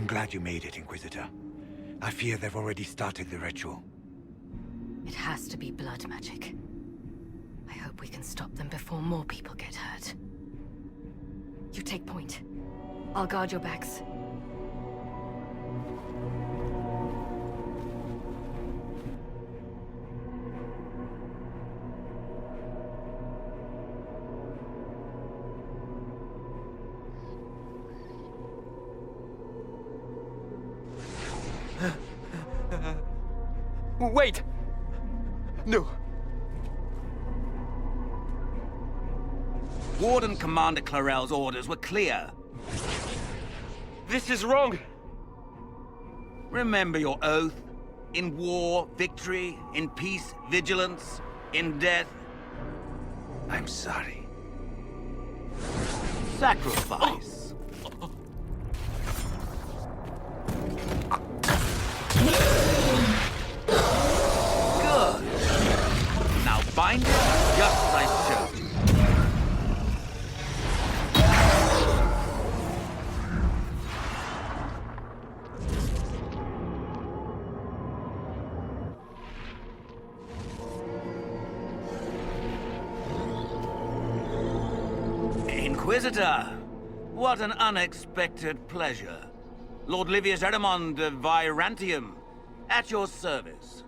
I'm glad you made it, Inquisitor. I fear they've already started the ritual. It has to be blood magic. I hope we can stop them before more people get hurt. You take point. I'll guard your backs. Wait! No. Warden Commander Clarel's orders were clear. This is wrong! Remember your oath. In war, victory. In peace, vigilance. In death, I'm sorry. sacrifice. Good. Now bind it just as I showed you. Inquisitor, what an unexpected pleasure. Lord Livius Erimond of Virantium, at your service.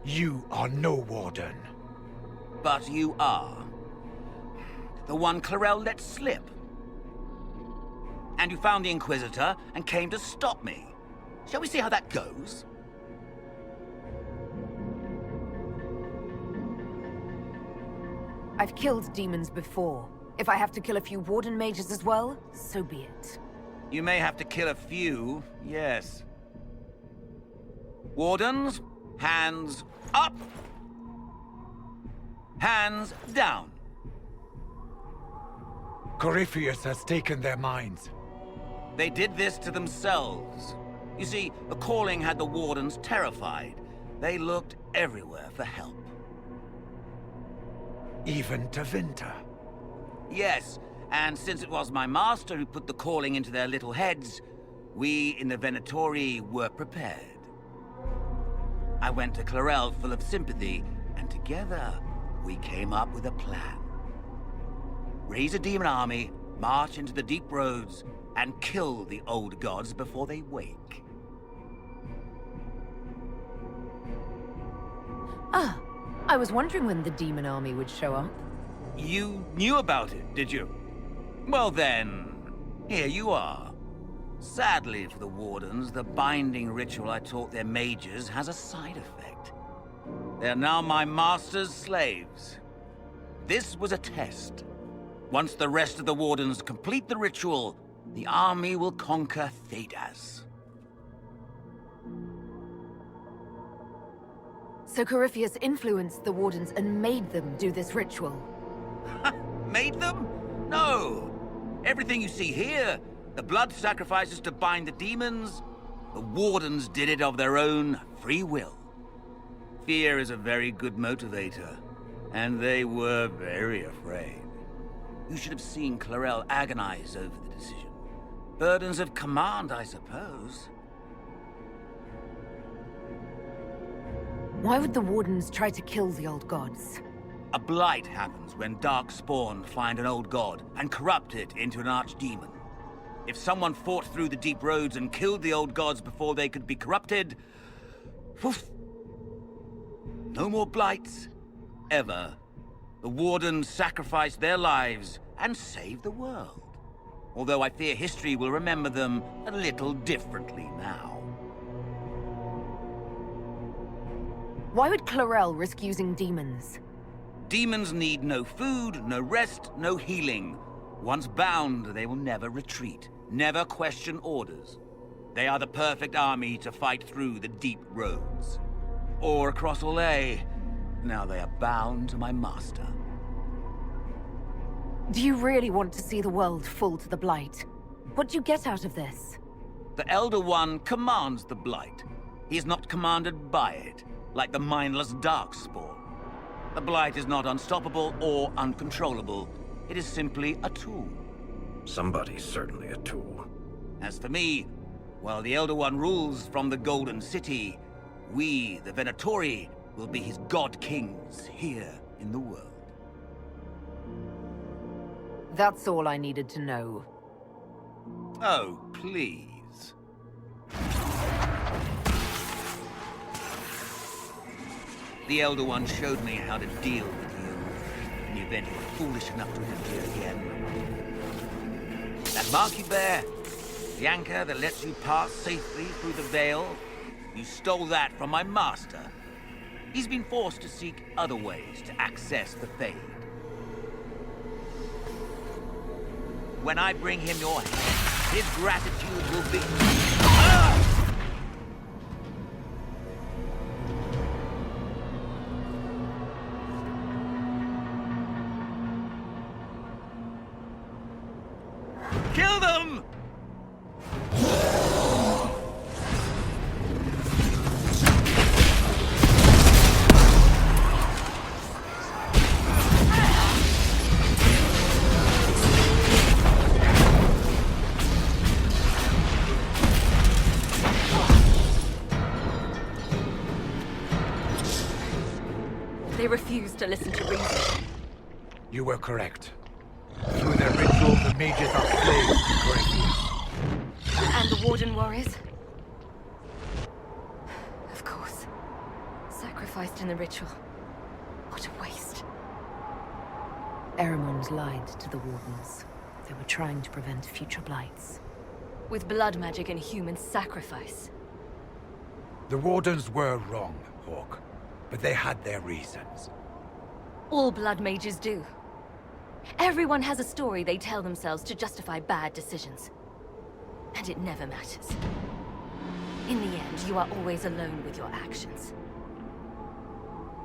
You are no warden. But you are. The one Clarel let slip. And you found the Inquisitor and came to stop me. Shall we see how that goes? I've killed demons before. If I have to kill a few Warden mages as well, so be it. You may have to kill a few, yes. Wardens, hands up. Hands down. Corypheus has taken their minds. They did this to themselves. You see, the calling had the Wardens terrified. They looked everywhere for help. Even to Vinter. Yes, and since it was my master who put the calling into their little heads, we in the Venatori were prepared. I went to Clarel full of sympathy, and together we came up with a plan. Raise a demon army, march into the deep roads, and kill the old gods before they wake. Ah, I was wondering when the demon army would show up. You knew about it, did you? Well then, here you are. Sadly for the Wardens, the binding ritual I taught their mages has a side effect. They're now my master's slaves. This was a test. Once the rest of the Wardens complete the ritual, the army will conquer Thedas. So Corypheus influenced the Wardens and made them do this ritual. Made them? No. Everything you see here, the blood sacrifices to bind the demons, the Wardens did it of their own free will. Fear is a very good motivator, and they were very afraid. You should have seen Clarel agonize over the decision. Burdens of command, I suppose. Why would the Wardens try to kill the old gods? A blight happens when dark spawn find an old god and corrupt it into an archdemon. If someone fought through the deep roads and killed the old gods before they could be corrupted, woof, no more blights, ever. The Wardens sacrificed their lives and saved the world. Although I fear history will remember them a little differently now. Why would Clarel risk using demons? Demons need no food, no rest, no healing. Once bound, they will never retreat, never question orders. They are the perfect army to fight through the deep roads. Or across Olay. Now they are bound to my master. Do you really want to see the world fall to the Blight? What do you get out of this? The Elder One commands the Blight. He is not commanded by it, like the mindless Darkspawn. The Blight is not unstoppable or uncontrollable. It is simply a tool. Somebody's certainly a tool. As for me, While the Elder One rules from the Golden City, we, the Venatori, will be his god kings here in the world. That's all I needed to know. Oh, please. The Elder One showed me how to deal with you in the event you were foolish enough to interfere again. That mark you bear, the anchor that lets you pass safely through the veil, you stole that from my master. He's been forced to seek other ways to access the Fade. When I bring him your head, his gratitude will be... Ah! Kill them! They refuse to listen to reason. You were correct. Through their ritual, the mages are slaves to Corinthians. And the Warden warriors? Of course. Sacrificed in the ritual. What a waste. Erimond lied to the Wardens. They were trying to prevent future blights. With blood magic and human sacrifice. The Wardens were wrong, Hawk. But they had their reasons. All blood mages do. Everyone has a story they tell themselves to justify bad decisions. And it never matters. In the end, you are always alone with your actions.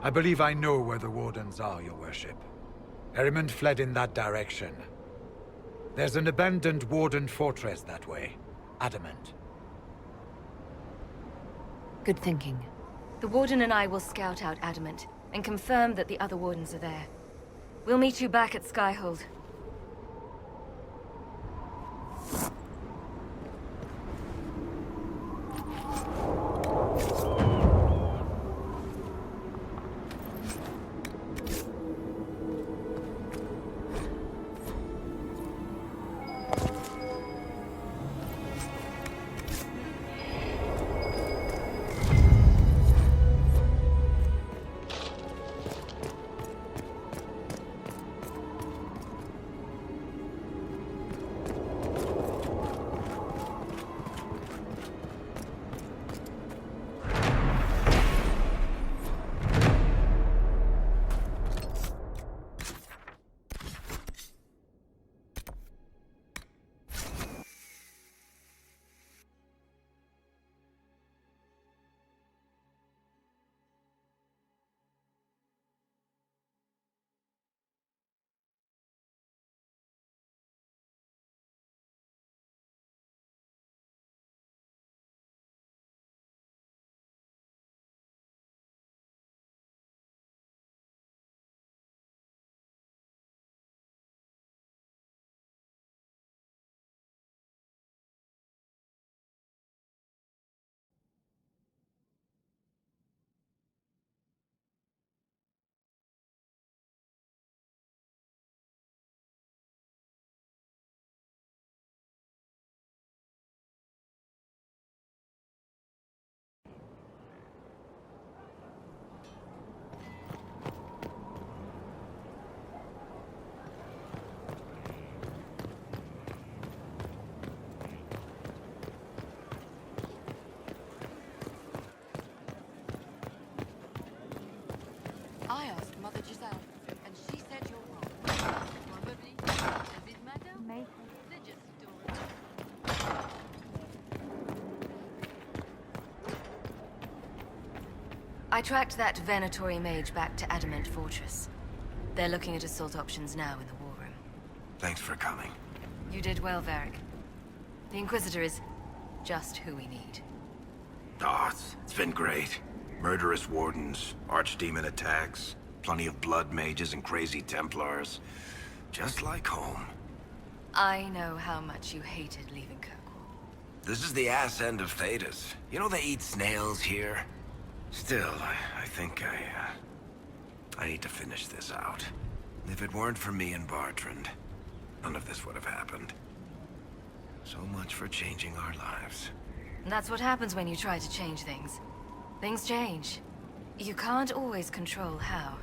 I believe I know where the Wardens are, Your Worship. Erimond fled in that direction. There's an abandoned Warden fortress that way. Adamant. Good thinking. The Warden and I will scout out Adamant, and confirm that the other Wardens are there. We'll meet you back at Skyhold. I asked Mother Giselle, and she said you're wrong. Probably. Does it matter? Maybe. They're just stories. I tracked that Venatori mage back to Adamant Fortress. They're looking at assault options now in the war room. Thanks for coming. You did well, Varric. The Inquisitor is just who we need. Oh, it's been great. Murderous wardens, archdemon attacks, plenty of blood mages and crazy Templars. Just like home. I know how much you hated leaving Kirkwall. This is the ass end of Thedas. You know they eat snails here? Still, I think I need to finish this out. If it weren't for me and Bartrand, none of this would have happened. So much for changing our lives. That's what happens when you try to change things. Things change. You can't always control how.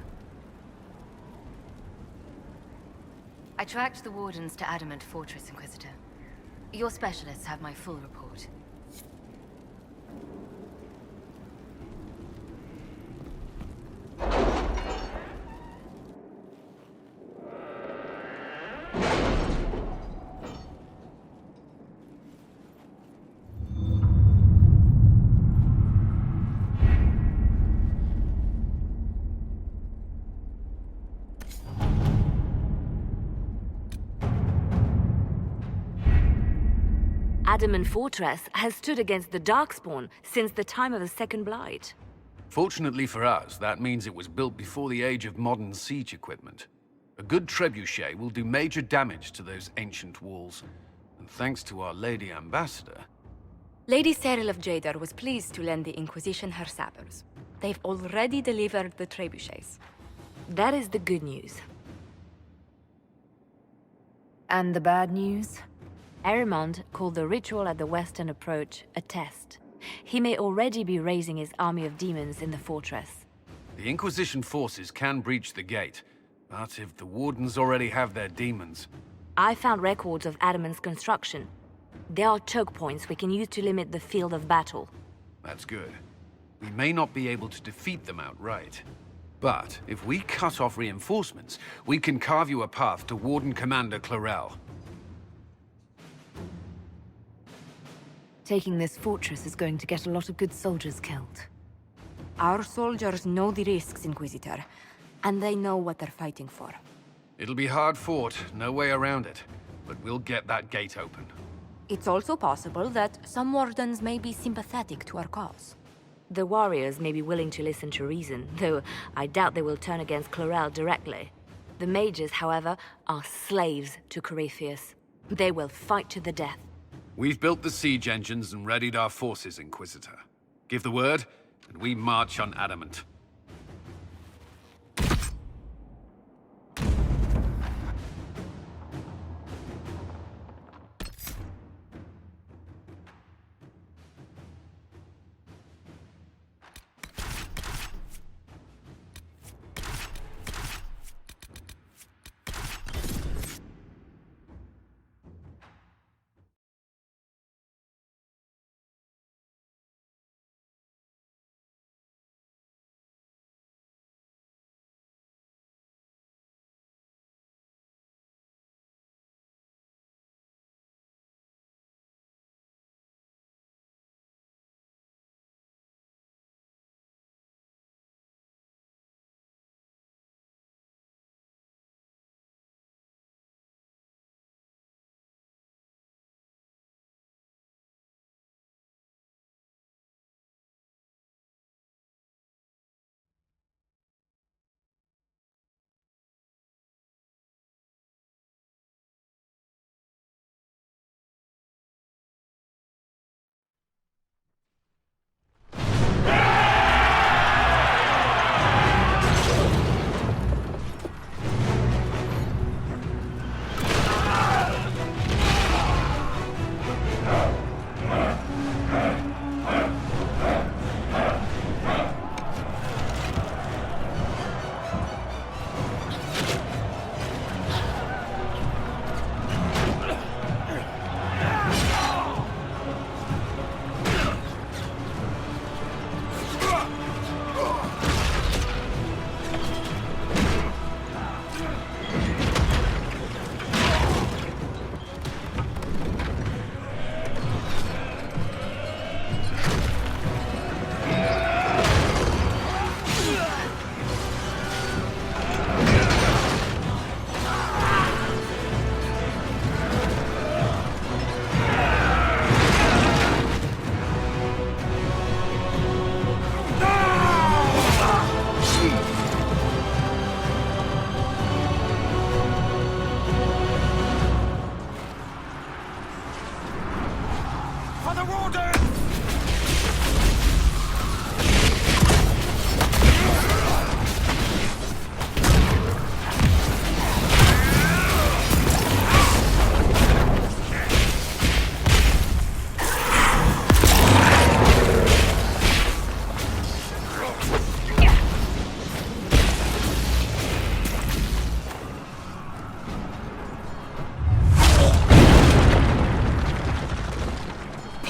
I tracked the Wardens to Adamant Fortress, Inquisitor. Your specialists have my full report. Adamant Fortress has stood against the Darkspawn since the time of the Second Blight. Fortunately for us, that means it was built before the age of modern siege equipment. A good trebuchet will do major damage to those ancient walls. And thanks to our Lady Ambassador... Lady Cyril of Jadar was pleased to lend the Inquisition her sabers. They've already delivered the trebuchets. That is the good news. And the bad news? Erimond called the ritual at the western approach a test. He may already be raising his army of demons in the fortress. The Inquisition forces can breach the gate, but if the Wardens already have their demons... I found records of Adamant's construction. There are choke points we can use to limit the field of battle. That's good. We may not be able to defeat them outright. But if we cut off reinforcements, we can carve you a path to Warden Commander Clarel. Taking this fortress is going to get a lot of good soldiers killed. Our soldiers know the risks, Inquisitor, and they know what they're fighting for. It'll be hard fought, no way around it. But we'll get that gate open. It's also possible that some Wardens may be sympathetic to our cause. The warriors may be willing to listen to reason, though I doubt they will turn against Clarel directly. The mages, however, are slaves to Corypheus. They will fight to the death. We've built the siege engines and readied our forces, Inquisitor. Give the word, and we march on Adamant.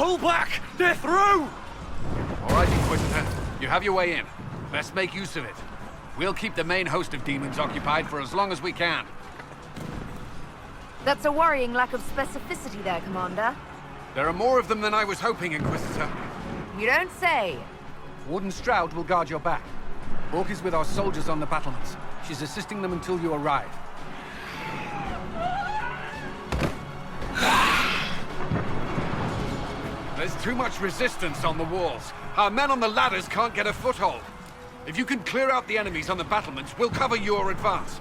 Pull back! They're through! All right, Inquisitor. You have your way in. Best make use of it. We'll keep the main host of demons occupied for as long as we can. That's a worrying lack of specificity there, Commander. There are more of them than I was hoping, Inquisitor. You don't say. Warden Stroud will guard your back. Orc is with our soldiers on the battlements. She's assisting them until you arrive. There's too much resistance on the walls. Our men on the ladders can't get a foothold. If you can clear out the enemies on the battlements, we'll cover your advance.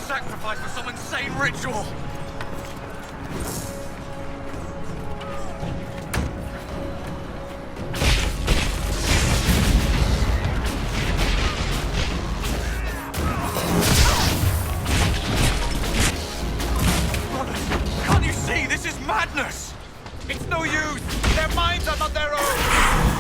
sacrifice for some insane ritual! Brothers, can't you see? This is madness! It's no use! Their minds are not their own!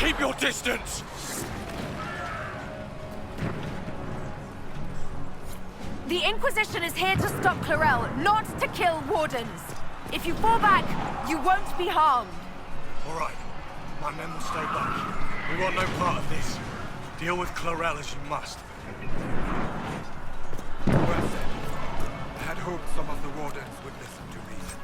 Keep your distance! The Inquisition is here to stop Clarel, not to kill Wardens. If you fall back, you won't be harmed. All right. My men will stay back. We want no part of this. Deal with Clarel as you must. Well said. I had hoped some of the Wardens would listen to reason.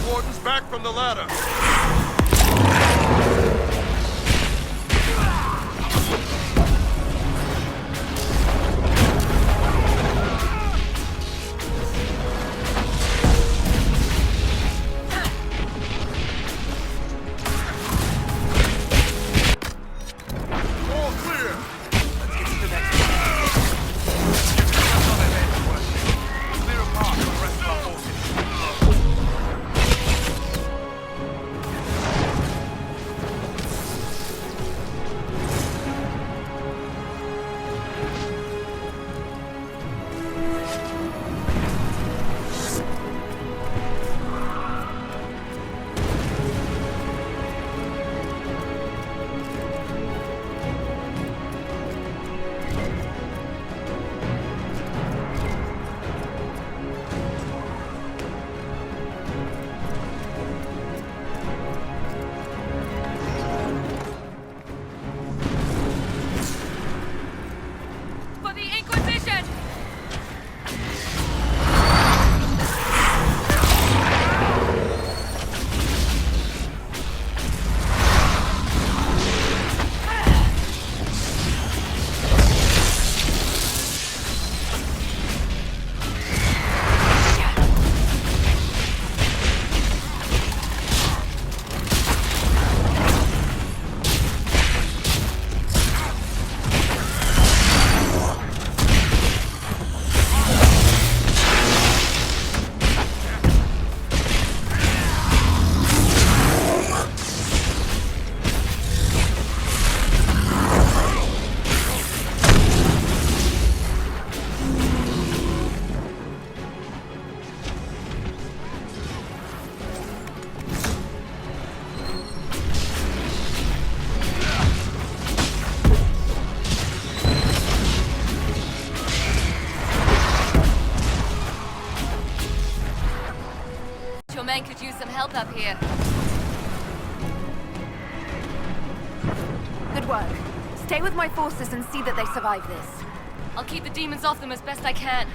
wardens back from the ladder. All clear. Let's get to the next one. Clear a path for the rest of our forces. For the Inquisition! Your men could use some help up here. Good work. Stay with my forces and see that they survive this. I'll keep the demons off them as best I can.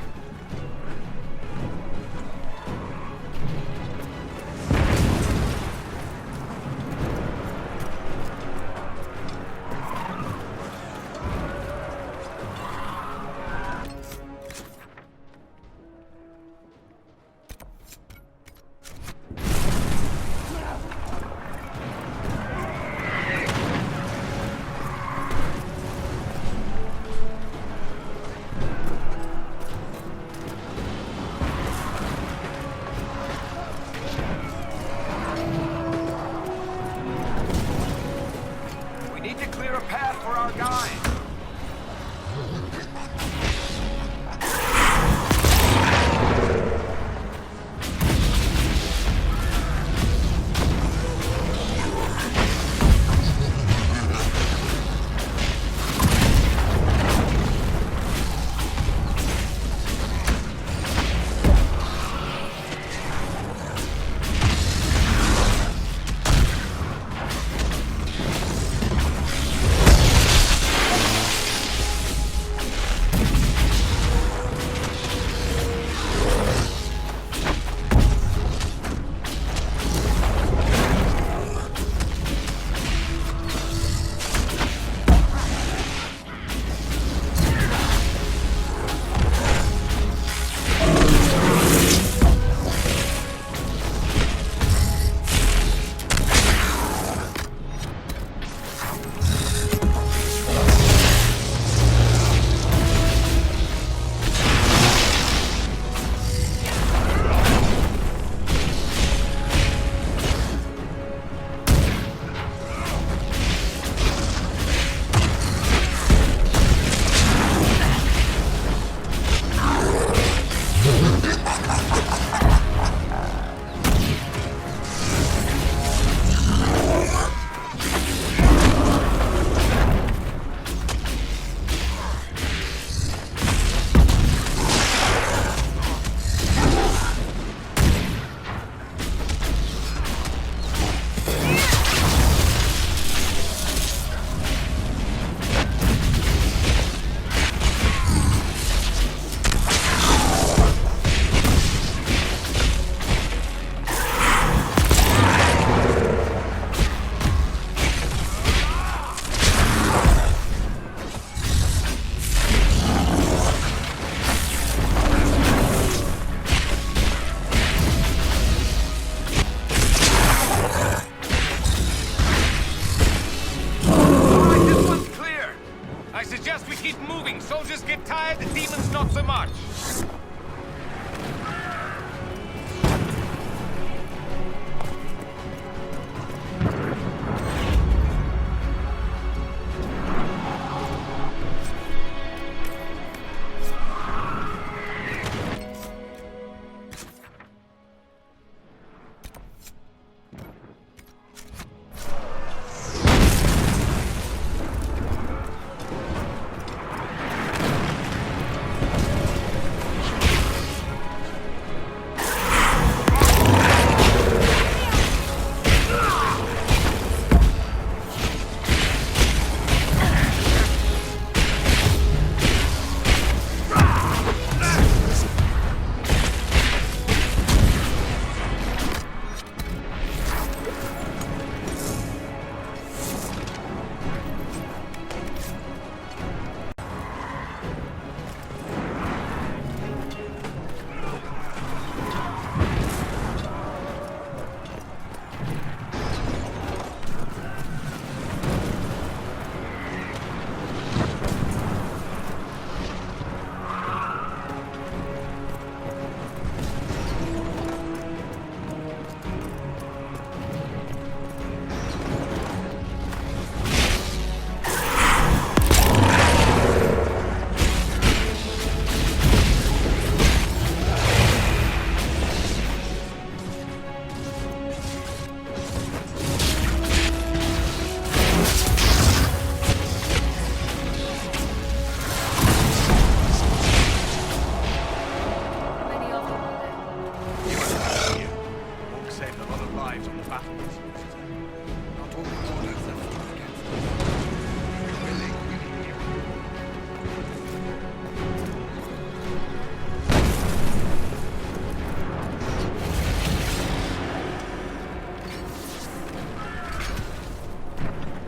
fire, the demons not so much.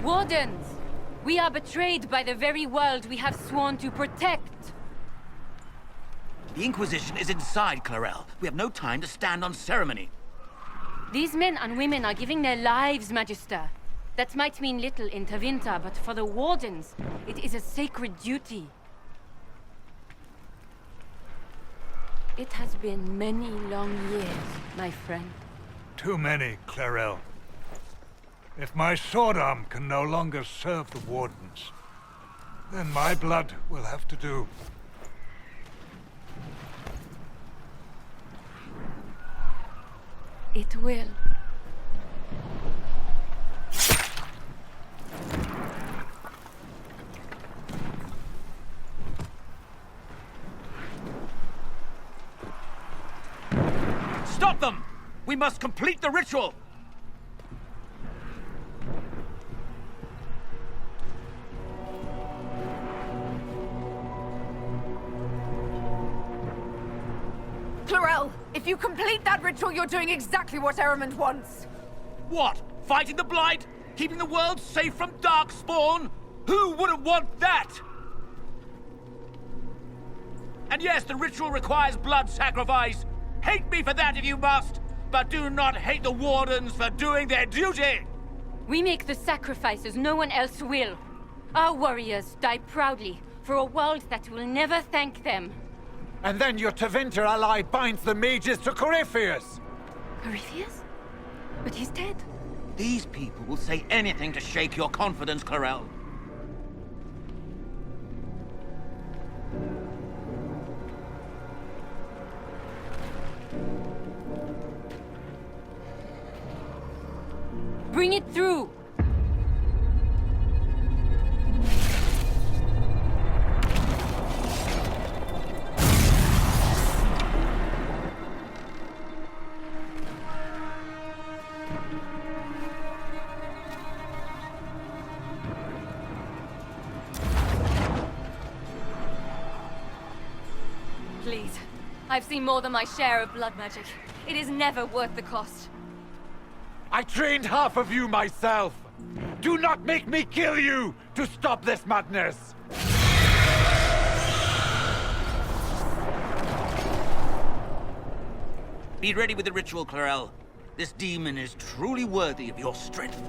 Wardens! We are betrayed by the very world we have sworn to protect. The Inquisition is inside Clarel. We have no time to stand on ceremony. These men and women are giving their lives, Magister. That might mean little in Tevinter, but for the Wardens, it is a sacred duty. It has been many long years, my friend. Too many, Clarel. If my sword arm can no longer serve the Wardens, then my blood will have to do. It will. Stop them! We must complete the ritual! Clarel, if you complete that ritual, you're doing exactly what Ehrman wants. What? Fighting the Blight? Keeping the world safe from Darkspawn? Who wouldn't want that? And yes, the ritual requires blood sacrifice. Hate me for that if you must, but do not hate the Wardens for doing their duty! We make the sacrifices no one else will. Our warriors die proudly for a world that will never thank them. And then your Tevinter ally binds the mages to Corypheus! Corypheus? But he's dead. These people will say anything to shake your confidence, Clarel. Bring it through! Please. I've seen more than my share of blood magic. It is never worth the cost. I trained half of you myself! Do not make me kill you to stop this madness! Be ready with the ritual, Clarel. This demon is truly worthy of your strength.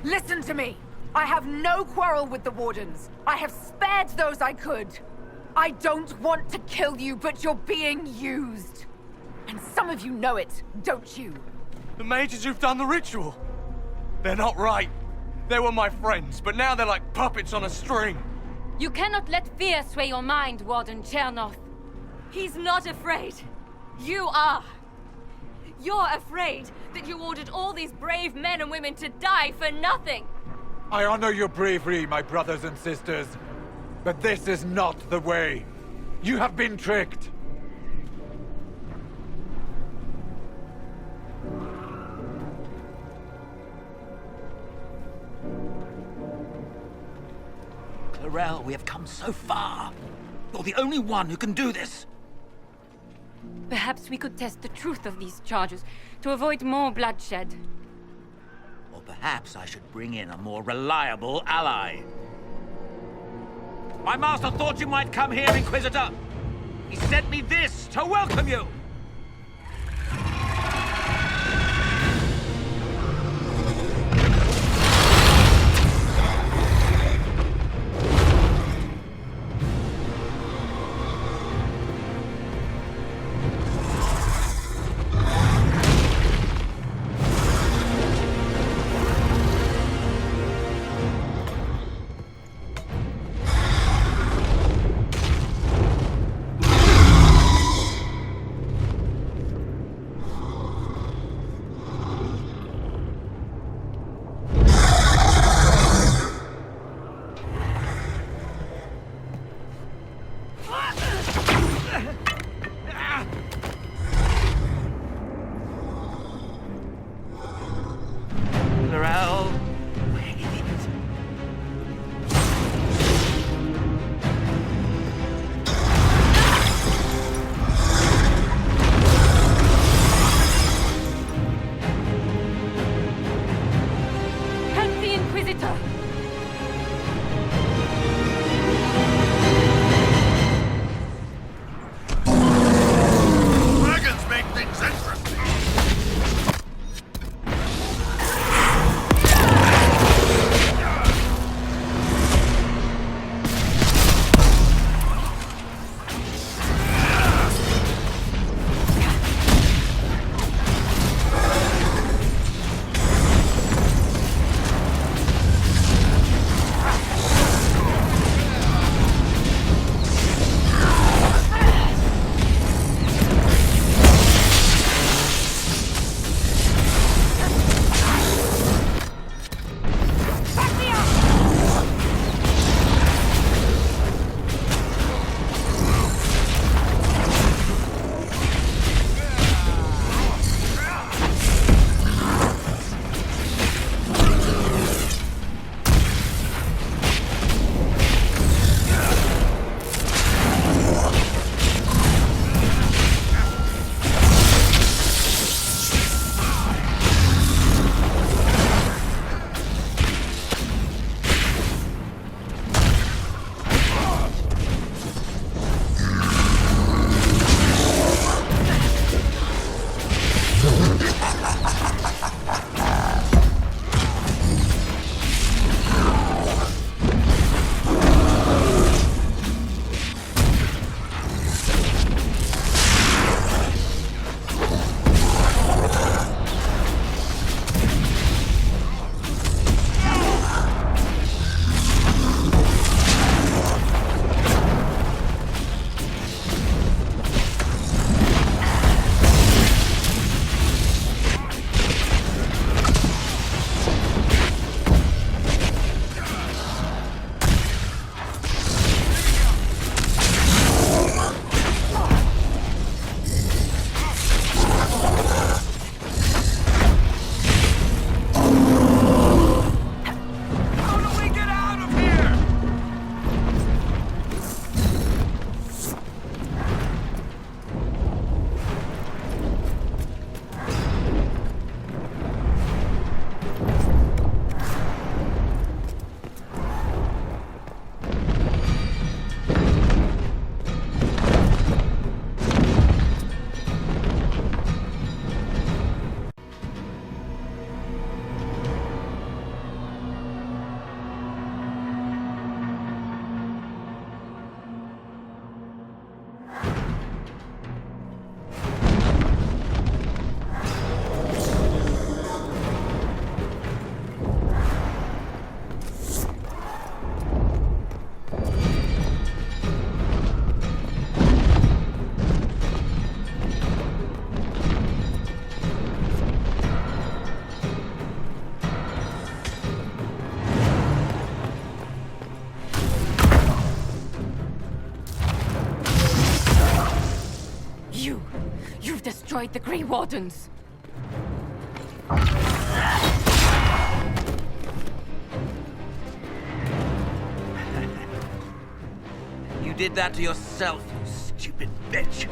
Listen to me. I have no quarrel with the Wardens. I have spared those I could. I don't want to kill you, but you're being used. And some of you know it, don't you? The mages who've done the ritual. They're not right. They were my friends, but now they're like puppets on a string. You cannot let fear sway your mind, Warden Chernoff. He's not afraid. You are. You're afraid that you ordered all these brave men and women to die for nothing. I honor your bravery, my brothers and sisters. But this is not the way. You have been tricked. Clarel, we have come so far. You're the only one who can do this. Perhaps we could test the truth of these charges to avoid more bloodshed. Or perhaps I should bring in a more reliable ally. My master thought you might come here, Inquisitor. He sent me this to welcome you. You've destroyed the Grey Wardens! You did that to yourself, you stupid bitch.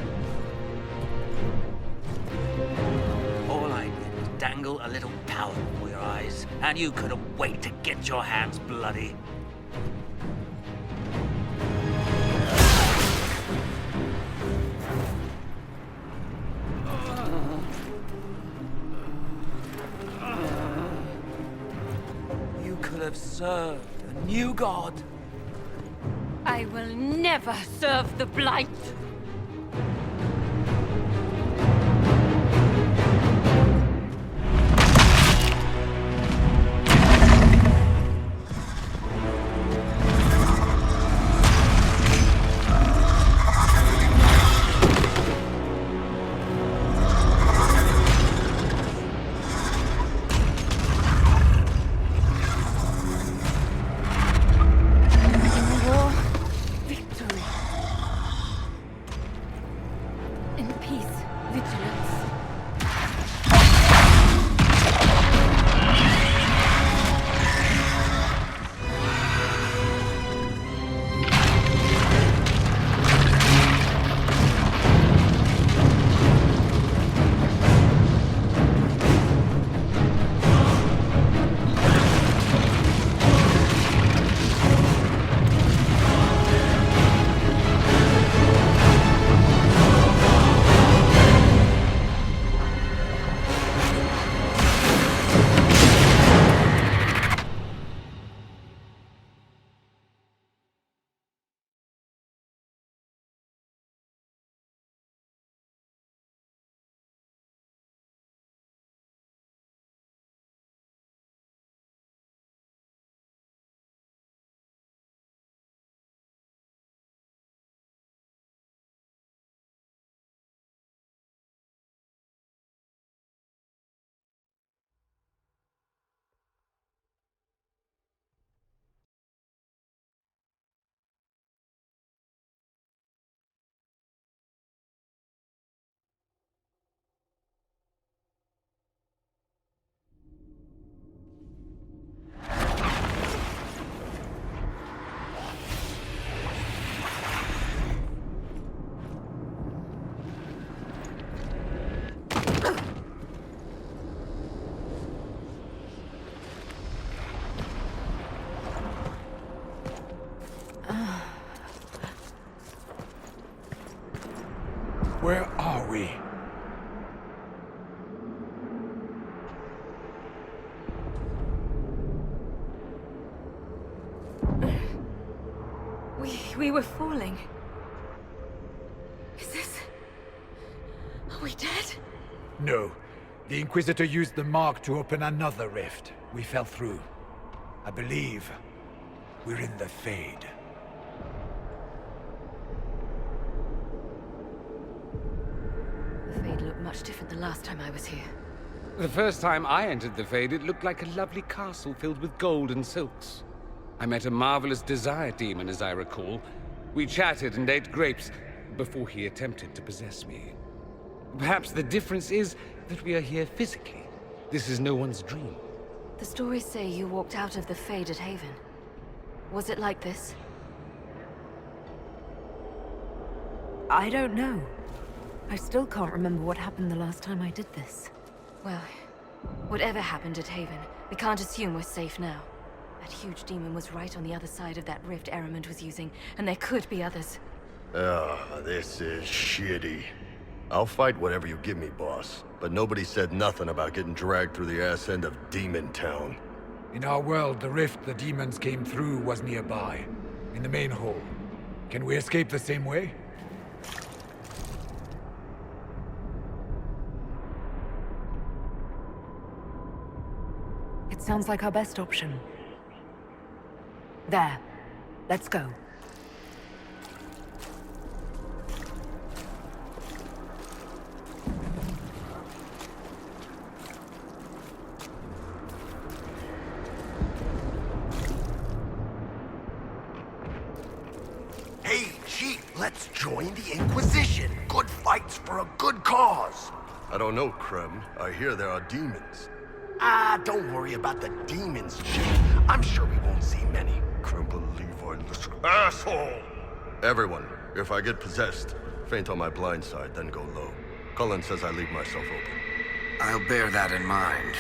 All I did was dangle a little power before your eyes, and you couldn't wait to get your hands bloody. You could have served a new god. I will never serve the Blight! Where are we? We were falling. Is this... Are we dead? No. The Inquisitor used the mark to open another rift. We fell through. I believe we're in the Fade. The Fade looked much different the last time I was here. The first time I entered the Fade, it looked like a lovely castle filled with gold and silks. I met a marvelous desire demon, as I recall. We chatted and ate grapes before he attempted to possess me. Perhaps the difference is that we are here physically. This is no one's dream. The stories say you walked out of the Fade at Haven. Was it like this? I don't know. I still can't remember what happened the last time I did this. Well, whatever happened at Haven, we can't assume we're safe now. That huge demon was right on the other side of that rift Ehrman was using, and there could be others. This is shitty. I'll fight whatever you give me, boss. But nobody said nothing about getting dragged through the ass end of Demon Town. In our world, the rift the demons came through was nearby, in the main hall. Can we escape the same way? It sounds like our best option. There. Let's go. Hey, Chief, let's join the Inquisition. Good fights for a good cause. I don't know, Krem. I hear there are demons. Don't worry about the demons, Jim. I'm sure we won't see many. Krem, believe I listen. Asshole! Everyone, if I get possessed, faint on my blind side, then go low. Cullen says I leave myself open. I'll bear that in mind.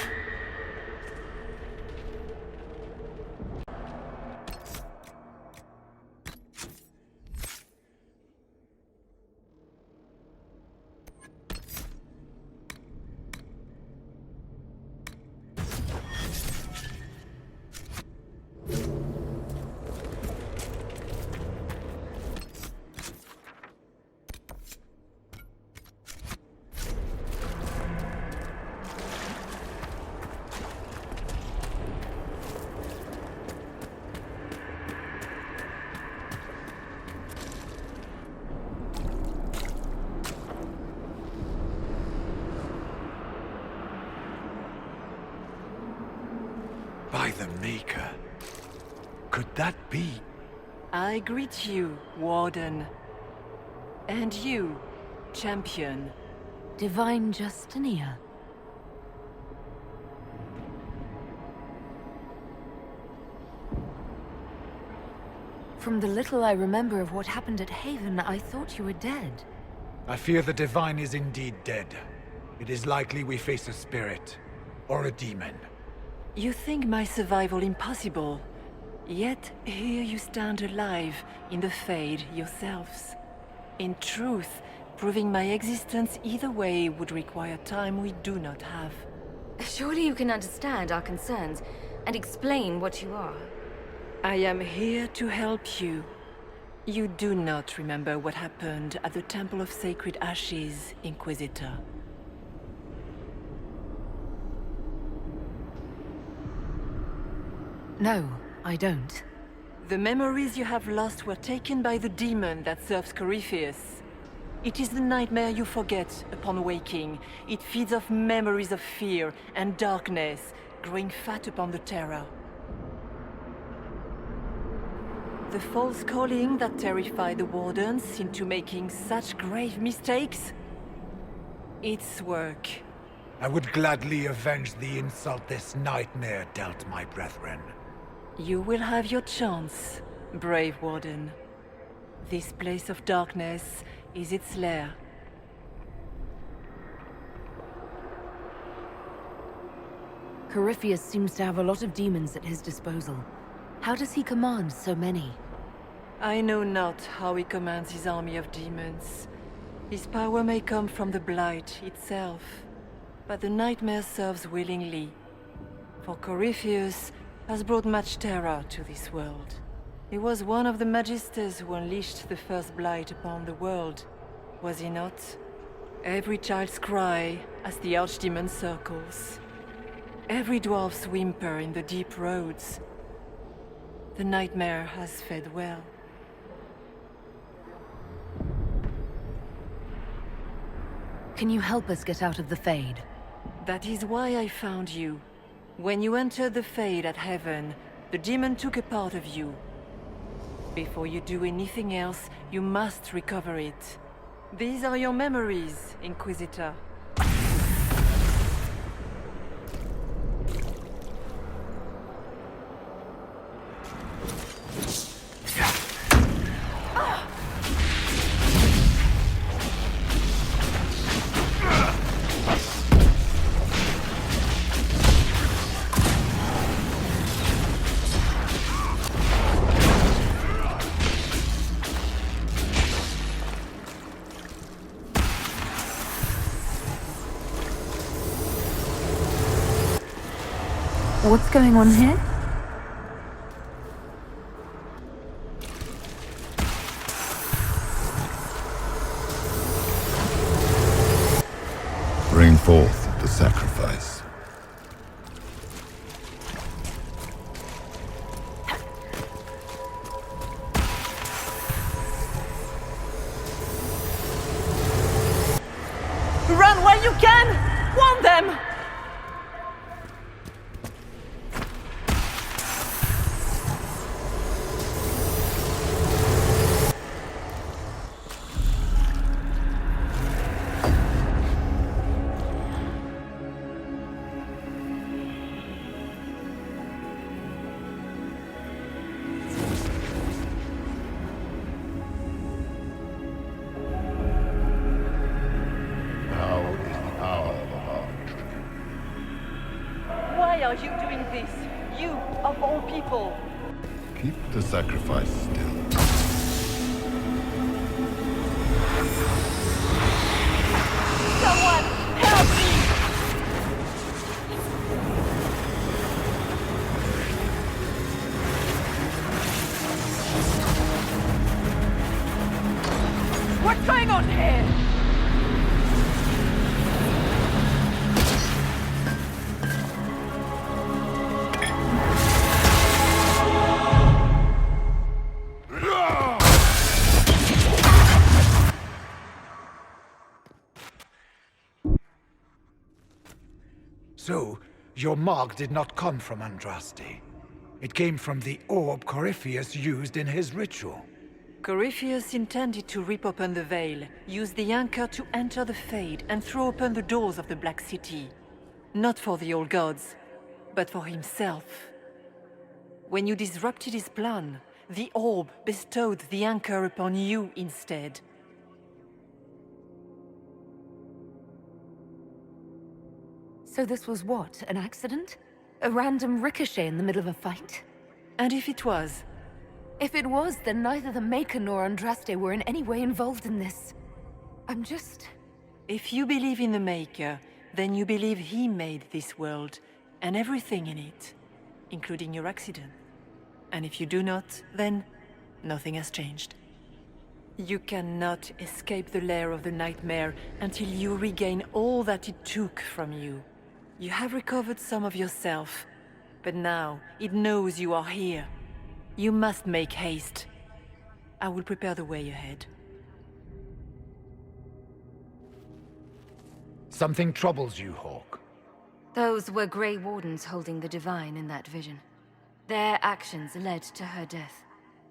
By the Maker. Could that be? I greet you, Warden. And you, Champion. Divine Justinia. From the little I remember of what happened at Haven, I thought you were dead. I fear the Divine is indeed dead. It is likely we face a spirit. Or a demon. You think my survival impossible, yet here you stand alive in the Fade yourselves. In truth, proving my existence either way would require time we do not have. Surely you can understand our concerns and explain what you are. I am here to help you. You do not remember what happened at the Temple of Sacred Ashes, Inquisitor. No, I don't. The memories you have lost were taken by the demon that serves Corypheus. It is the nightmare you forget upon waking. It feeds off memories of fear and darkness, growing fat upon the terror. The false calling that terrified the Wardens into making such grave mistakes? Its work. I would gladly avenge the insult this nightmare dealt my brethren. You will have your chance, brave Warden. This place of darkness is its lair. Corypheus seems to have a lot of demons at his disposal. How does he command so many? I know not how he commands his army of demons. His power may come from the Blight itself, but the nightmare serves willingly. For Corypheus has brought much terror to this world. He was one of the Magisters who unleashed the first Blight upon the world, was he not? Every child's cry as the Archdemon circles. Every dwarf's whimper in the deep roads. The nightmare has fed well. Can you help us get out of the Fade? That is why I found you. When you entered the Fade at Heaven, the demon took a part of you. Before you do anything else, you must recover it. These are your memories, Inquisitor. What's going on here? Bring forth the sacrifice. Run where you can! Warn them! are you doing this? You, of all people. Keep the sacrifice still. Someone, help me! What's going on here? So, your mark did not come from Andraste. It came from the orb Corypheus used in his ritual. Corypheus intended to rip open the veil, use the anchor to enter the Fade, and throw open the doors of the Black City. Not for the old gods, but for himself. When you disrupted his plan, the orb bestowed the anchor upon you instead. So this was what? An accident? A random ricochet in the middle of a fight? And if it was? If it was, then neither the Maker nor Andraste were in any way involved in this. I'm just... If you believe in the Maker, then you believe he made this world, and everything in it, including your accident. And if you do not, then nothing has changed. You cannot escape the lair of the nightmare until you regain all that it took from you. You have recovered some of yourself, but now it knows you are here. You must make haste. I will prepare the way ahead. Something troubles you, Hawk. Those were Grey Wardens holding the Divine in that vision. Their actions led to her death.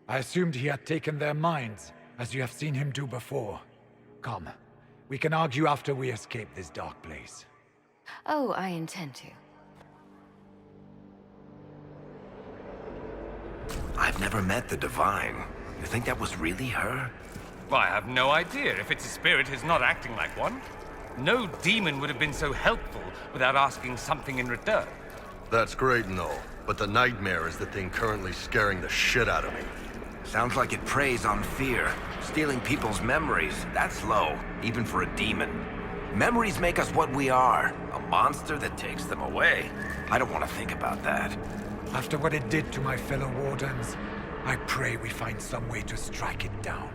I assumed he had taken their minds, as you have seen him do before. Come, we can argue after we escape this dark place. Oh, I intend to. I've never met the Divine. You think that was really her? Well, I have no idea. If it's a spirit, it's not acting like one. No demon would have been so helpful without asking something in return. That's great and all, but the nightmare is the thing currently scaring the shit out of me. Sounds like it preys on fear, stealing people's memories. That's low, even for a demon. Memories make us what we are, a monster that takes them away. I don't want to think about that. After what it did to my fellow Wardens, I pray we find some way to strike it down.